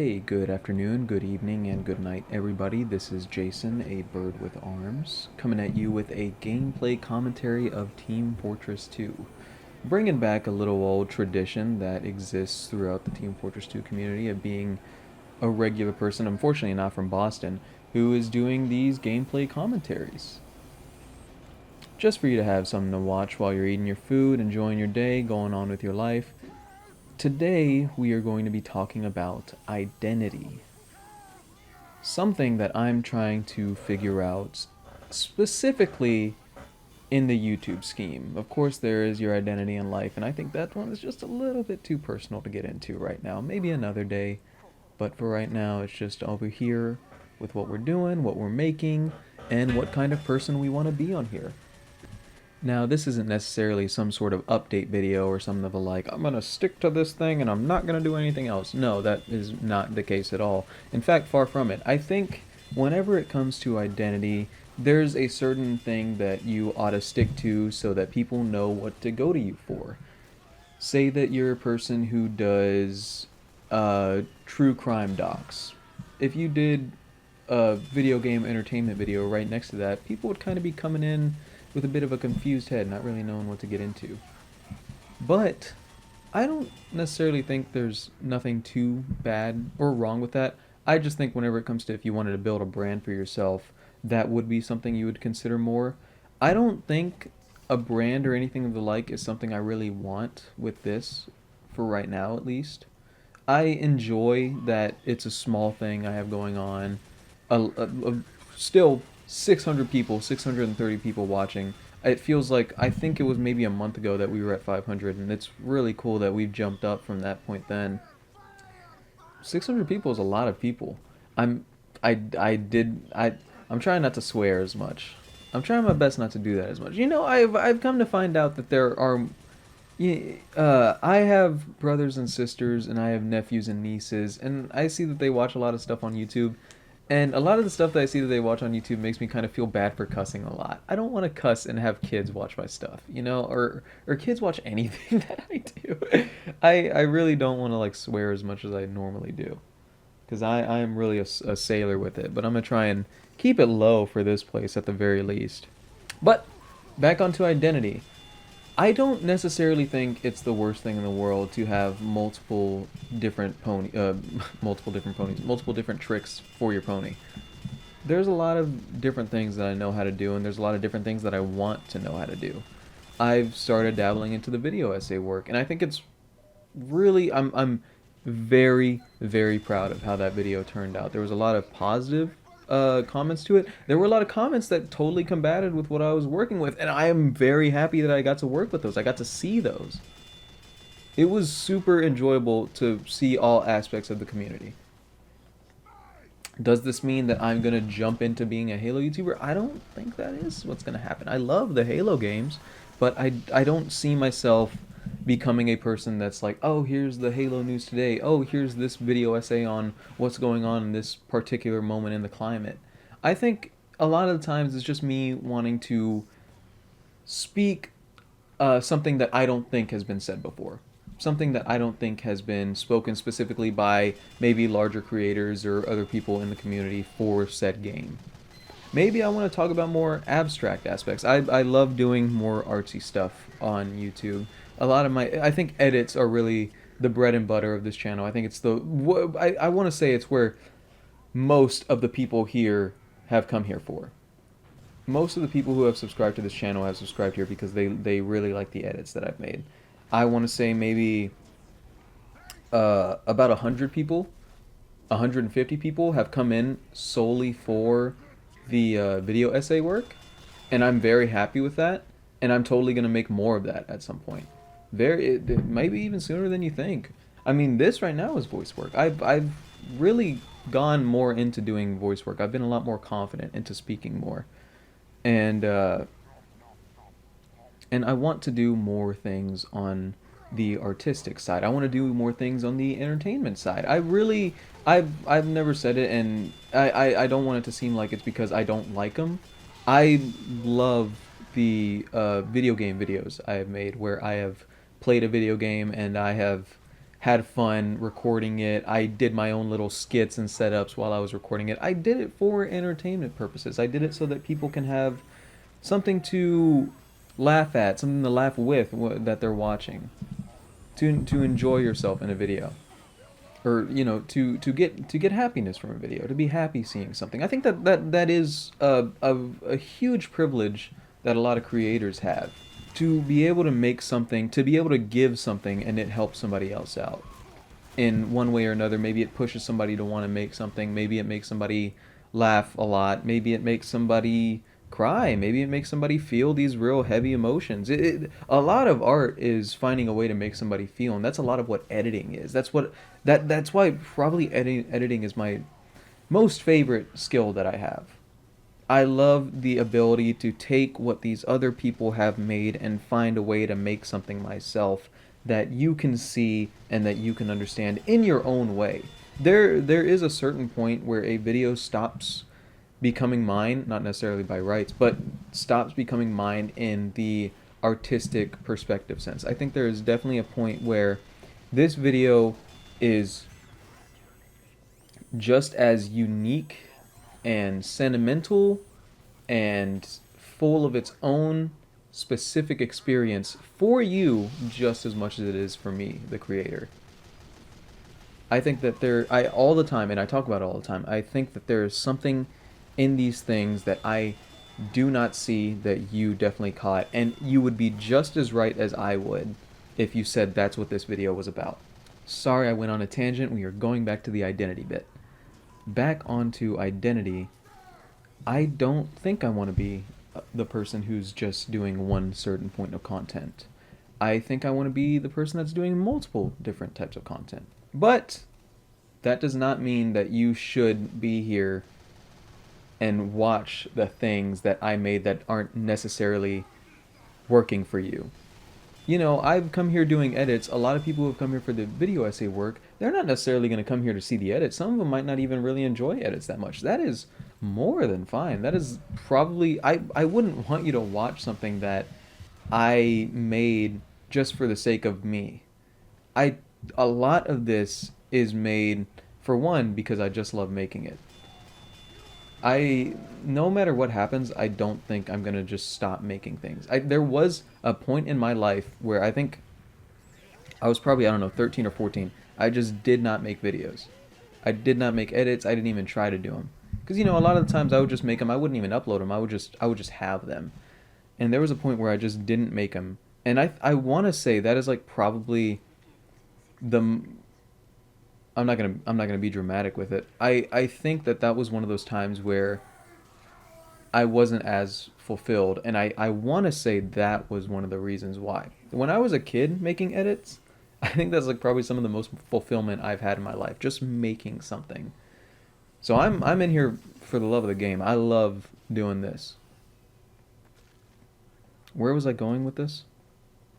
Hey, good afternoon, good evening, and good night, everybody. This is Jason, a bird with arms, coming at you with a gameplay commentary of Team Fortress 2. Bringing back a little old tradition that exists throughout the Team Fortress 2 community of being a regular person, unfortunately not from Boston, who is doing these gameplay commentaries. Just for you to have something to watch while you're eating your food, enjoying your day, going on with your life. Today, we are going to be talking about identity. Something that I'm trying to figure out specifically in the YouTube scheme. Of course, there is your identity in life, and I think that one is just a little bit too personal to get into right now. Maybe another day, but for right now, it's just over here with what we're doing, what we're making, and what kind of person we want to be on here. Now, this isn't necessarily some sort of update video or something of a like, I'm going to stick to this thing and I'm not going to do anything else. No, that is not the case at all. In fact, far from it. I think whenever it comes to identity, there's a certain thing that you ought to stick to so that people know what to go to you for. Say that you're a person who does true crime docs. If you did a video game entertainment video right next to that, people would kind of be coming in with a bit of a confused head, not really knowing what to get into. But I don't necessarily think there's nothing too bad or wrong with that. I just think whenever it comes to if you wanted to build a brand for yourself, that would be something you would consider more. I don't think a brand or anything of the like is something I really want with this, for right now at least. I enjoy that it's a small thing I have going on. Still 600 people, 630 people watching. It feels like I think it was maybe a month ago that we were at 500, and it's really cool that we've jumped up from that point then. 600 people is a lot of people. I'm I did I'm trying not to swear as much. I'm trying my best not to do that as much. I've come to find out that there are I have brothers and sisters, and I have nephews and nieces, and I see that they watch a lot of stuff on YouTube. And a lot of the stuff that I see that they watch on YouTube makes me kind of feel bad for cussing a lot. I don't want to cuss and have kids watch my stuff, or kids watch anything that I do. I really don't want to like swear as much as I normally do, because I am really a sailor with it. But I'm gonna try and keep it low for this place at the very least. But back onto identity. I don't necessarily think it's the worst thing in the world to have multiple different ponies, multiple different tricks for your pony. There's a lot of different things that I know how to do, and there's a lot of different things that I want to know how to do. I've started dabbling into the video essay work, and I think it's really I'm very very proud of how that video turned out. There was a lot of positive comments to it. There were a lot of comments that totally combated with what I was working with, and I am very happy that I got to work with those. I got to see those. It was super enjoyable to see all aspects of the community. Does this mean that I'm gonna jump into being a Halo YouTuber? I don't think that is what's gonna happen. I love the Halo games, but I don't see myself becoming a person that's like, oh, here's the Halo news today. Oh, here's this video essay on what's going on in this particular moment in the climate. I think a lot of the times it's just me wanting to speak something that I don't think has been said before. Something that I don't think has been spoken specifically by maybe larger creators or other people in the community for said game. Maybe I want to talk about more abstract aspects. I love doing more artsy stuff on YouTube. A lot of I think edits are really the bread and butter of this channel. I think it's I want to say it's where most of the people here have come here for. Most of the people who have subscribed to this channel have subscribed here because they really like the edits that I've made. I want to say maybe about 100 people, 150 people have come in solely for the video essay work, and I'm very happy with that, and I'm totally going to make more of that at some point. Maybe even sooner than you think. I mean, this right now is voice work. I've really gone more into doing voice work. I've been a lot more confident into speaking more, and and I want to do more things on the artistic side. I want to do more things on the entertainment side. I've never said it, and I don't want it to seem like it's because I don't like them. I love the video game videos I have made where I have played a video game and I have had fun recording it. I did my own little skits and setups while I was recording it. I did it for entertainment purposes. I did it so that people can have something to laugh at, something to laugh with that they're watching, to enjoy yourself in a video, or to get happiness from a video, to be happy seeing something. I think that is a huge privilege that a lot of creators have, to be able to make something, to be able to give something, and it helps somebody else out in one way or another. Maybe it pushes somebody to want to make something. Maybe it makes somebody laugh a lot. Maybe it makes somebody cry. Maybe it makes somebody feel these real heavy emotions. A lot of art is finding a way to make somebody feel, and that's a lot of what editing is. That's why probably editing is my most favorite skill that I have. I love the ability to take what these other people have made and find a way to make something myself that you can see and that you can understand in your own way. There is a certain point where a video stops becoming mine, not necessarily by rights, but stops becoming mine in the artistic perspective sense. I think there is definitely a point where this video is just as unique and sentimental and full of its own specific experience for you just as much as it is for me, the creator. I think that I all the time, and I talk about it all the time, I think that there is something in these things that I do not see that you definitely caught, and you would be just as right as I would if you said that's what this video was about. Sorry, I went on a tangent. We are going back to the identity bit. Back onto identity, I don't think I want to be the person who's just doing one certain point of content. I think I want to be the person that's doing multiple different types of content. But that does not mean that you should be here and watch the things that I made that aren't necessarily working for you. You know, I've come here doing edits. A lot of people who have come here for the video essay work, they're not necessarily going to come here to see the edits. Some of them might not even really enjoy edits that much. That is more than fine. That is probably, I wouldn't want you to watch something that I made just for the sake of me. A lot of this is made, for one, because I just love making it. No matter what happens, I don't think I'm gonna just stop making things. There was a point in my life where I think I was probably, I don't know, 13 or 14. I just did not make videos. I did not make edits. I didn't even try to do them. Because, you know, a lot of the times I would just make them. I wouldn't even upload them. I would just have them. And there was a point where I just didn't make them. And I want to say that is like probably the, I'm not gonna be dramatic with it. I think that was one of those times where I wasn't as fulfilled, and I want to say that was one of the reasons why. When I was a kid making edits, I think that's like probably some of the most fulfillment I've had in my life, just making something. So I'm in here for the love of the game. I love doing this. Where was I going with this?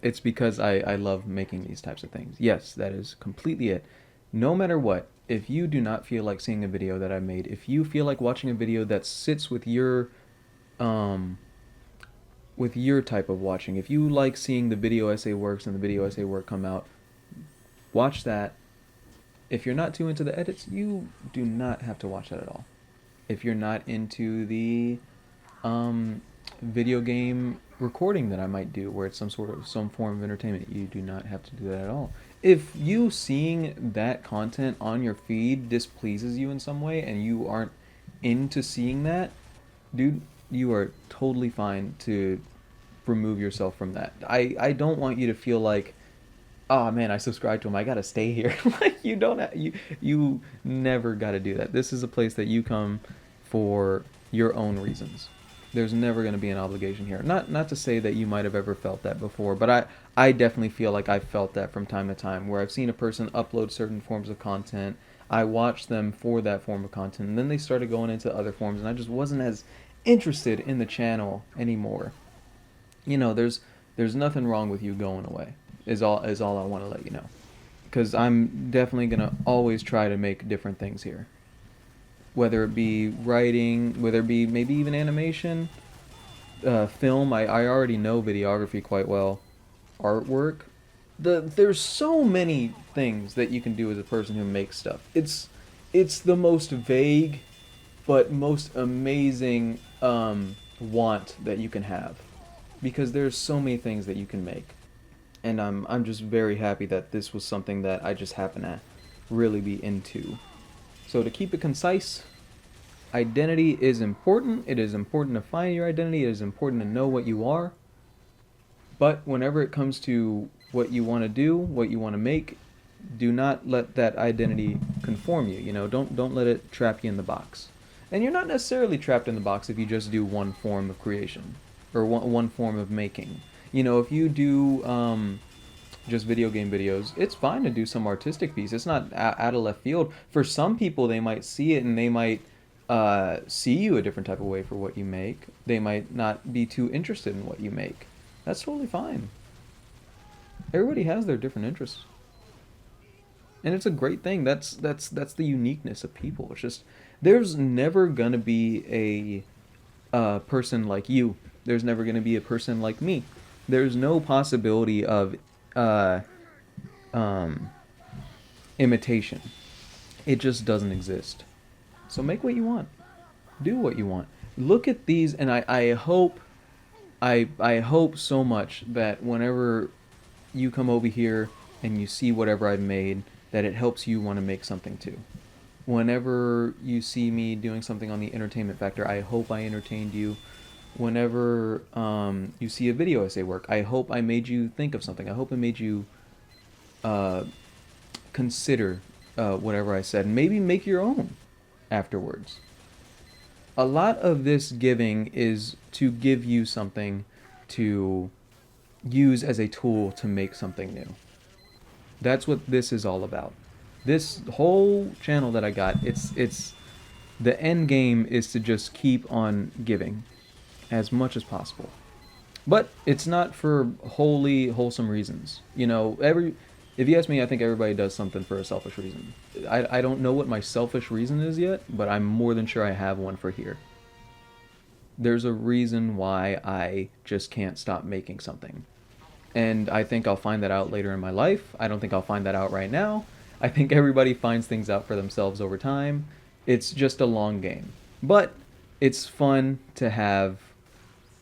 It's because I love making these types of things. Yes, that is completely it. No matter what, if you do not feel like seeing a video that I made, if you feel like watching a video that sits with your type of watching, if you like seeing the video essay works and the video essay work come out, watch that. If you're not too into the edits, you do not have to watch that at all. If you're not into the video game recording that I might do, where it's some form of entertainment, you do not have to do that at all. If you seeing that content on your feed displeases you in some way and you aren't into seeing that, dude, you are totally fine to remove yourself from that. I don't want you to feel like, oh man, I subscribed to him, I gotta stay here. Like, you don't you never gotta do that. This is a place that you come for your own reasons. There's never going to be an obligation here. Not to say that you might have ever felt that before, but I definitely feel like I've felt that from time to time, where I've seen a person upload certain forms of content, I watched them for that form of content, and then they started going into other forms, and I just wasn't as interested in the channel anymore. You know, there's nothing wrong with you going away, is all I want to let you know. Because I'm definitely going to always try to make different things here. Whether it be writing, whether it be maybe even animation, film. I already know videography quite well. Artwork, there's so many things that you can do as a person who makes stuff. It's the most vague but most amazing want that you can have, because there's so many things that you can make. And I'm just very happy that this was something that I just happen to really be into. So to keep it concise, identity is important. It is important to find your identity. It is important to know what you are. But whenever it comes to what you want to do, what you want to make, do not let that identity conform you. You know, don't let it trap you in the box. And you're not necessarily trapped in the box if you just do one form of creation or one form of making. You know, if you do just video game videos, it's fine to do some artistic piece. It's not out of left field. For some people, they might see it and they might see you a different type of way for what you make. They might not be too interested in what you make. That's totally fine. Everybody has their different interests, and it's a great thing. That's the uniqueness of people. It's just there's never gonna be a person like you. There's never gonna be a person like me. There's no possibility of uh, um, imitation. It just doesn't exist. So make what you want. Do what you want. Look at these, and I hope I hope so much that whenever you come over here and you see whatever I've made, that it helps you want to make something too. Whenever you see me doing something on the entertainment factor, I hope I entertained you. Whenever you see a video essay work, I hope I made you think of something. I hope I made you uh, consider whatever I said and maybe make your own afterwards. A lot of this giving is to give you something to use as a tool to make something new. That's what this is all about. This whole channel that I got, it's the end game is to just keep on giving as much as possible. But it's not for wholly wholesome reasons. You know, if you ask me, I think everybody does something for a selfish reason. I don't know what my selfish reason is yet, but I'm more than sure I have one for here. There's a reason why I just can't stop making something. And I think I'll find that out later in my life. I don't think I'll find that out right now. I think everybody finds things out for themselves over time. It's just a long game. But it's fun to have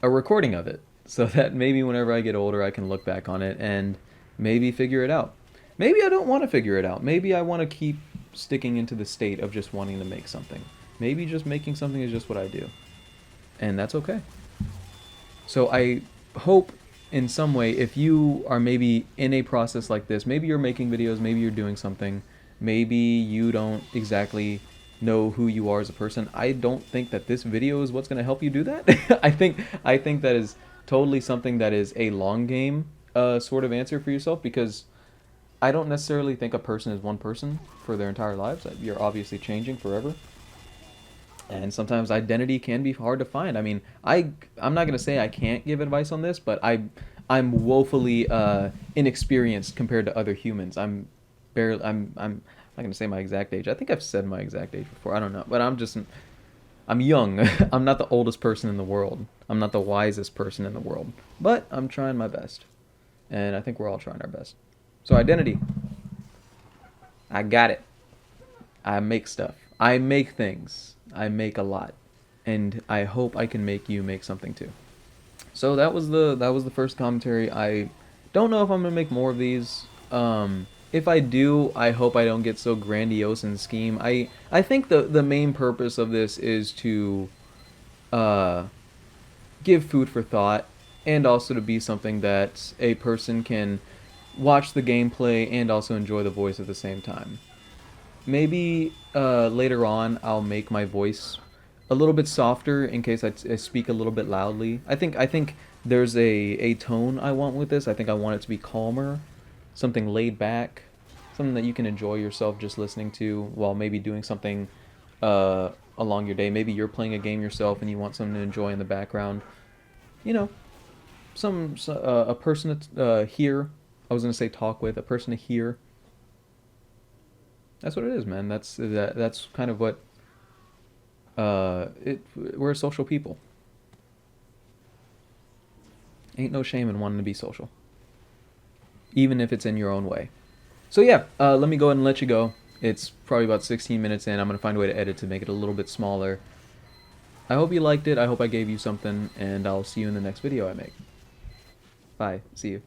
a recording of it so that maybe whenever I get older I can look back on it and maybe figure it out. Maybe I don't want to figure it out. Maybe I want to keep sticking into the state of just wanting to make something. Maybe just making something is just what I do. And that's okay. So I hope in some way, if you are maybe in a process like this, maybe you're making videos, maybe you're doing something, maybe you don't exactly know who you are as a person. I don't think that this video is what's going to help you do that. I think that is totally something that is a long game sort of answer for yourself, because I don't necessarily think a person is one person for their entire lives. You're obviously changing forever. And sometimes identity can be hard to find. I mean, I'm not gonna say I can't give advice on this, but I'm woefully inexperienced compared to other humans. I'm not gonna say my exact age. I think I've said my exact age before. I don't know, but I'm young. I'm not the oldest person in the world. I'm not the wisest person in the world, but I'm trying my best, and I think we're all trying our best. So identity, I got it. I make stuff. I make things. I make a lot, and I hope I can make you make something too. So that was the first commentary. I don't know if I'm gonna make more of these. If I do, I hope I don't get so grandiose in scheme. I think the main purpose of this is to uh, give food for thought, and also to be something that a person can watch the gameplay and also enjoy the voice at the same time. Maybe later on I'll make my voice a little bit softer in case I speak a little bit loudly. I think there's a tone I want with this. I think I want it to be calmer, something laid back, something that you can enjoy yourself just listening to while maybe doing something along your day. Maybe you're playing a game yourself and you want something to enjoy in the background. You know, a person to hear. I was gonna say talk with, a person to hear. That's what it is, man. That's kind of what we're a social people. Ain't no shame in wanting to be social. even if it's in your own way. So yeah, let me go ahead and let you go. It's probably about 16 minutes in. I'm going to find a way to edit to make it a little bit smaller. I hope you liked it. I hope I gave you something, and I'll see you in the next video I make. Bye. See you.